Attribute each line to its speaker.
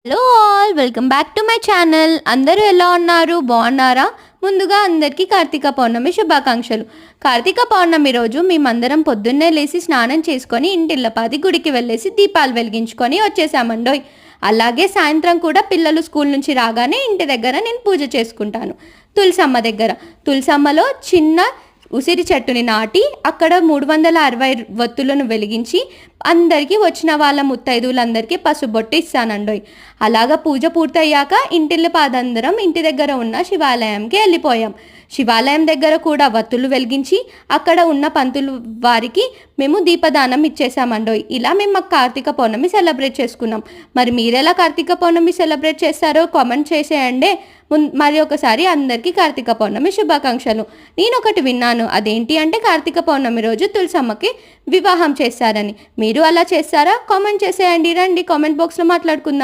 Speaker 1: Hello all welcome back to my channel. అందరూ ఎలా ఉన్నారు? బాగున్నారా? ముందుగా అందరికీ కార్తీక పౌర్ణమి శుభాకాంక్షలు. కార్తీక పౌర్ణమి రోజు మేమందరం పొద్దున్నే లేచి స్నానం చేసుకొని ఇంటిల్లపాది గుడికి వెళ్ళేసి దీపాలు వెలిగించుకొని వచ్చేసామండోయ్. అలాగే సాయంత్రం కూడా పిల్లలు స్కూల్ నుంచి రాగానే ఇంటి దగ్గర నేను పూజ చేసుకుంటాను. తులసమ్మ దగ్గర తులసమ్మలో చిన్న ఉసిరి చెట్టుని నాటి అక్కడ 360 వత్తులను వెలిగించి అందరికీ వచ్చిన వాళ్ళ ముత్తైదువులందరికీ పసుబొట్టు ఇస్తానండోయ్. అలాగా పూజ పూర్తయ్యాక ఇంటిల్లిపాదందరం ఇంటి దగ్గర ఉన్న శివాలయంకి వెళ్ళిపోయాం. శివాలయం దగ్గర కూడా వత్తులు వెలిగించి అక్కడ ఉన్న పంతులు వారికి మేము దీపదానం ఇచ్చేసామండోయ్. ఇలా మేము మాకు కార్తీక పౌర్ణమి సెలబ్రేట్ చేసుకున్నాం. మరి మీరెలా కార్తీక పౌర్ణమి సెలబ్రేట్ చేస్తారో కామెంట్ చేసేయండి. మరి ఒకసారి అందరికీ కార్తీక పౌర్ణమి శుభాకాంక్షలు. నేను ఒకటి విన్నాను, అదేంటి అంటే కార్తీక పౌర్ణమి రోజు తులసమ్మకి వివాహం చేస్తారని. మీరు అలా చేస్తారా? కామెంట్ చేసేయండి. రండి కామెంట్ బాక్స్లో మాట్లాడుకుందాం.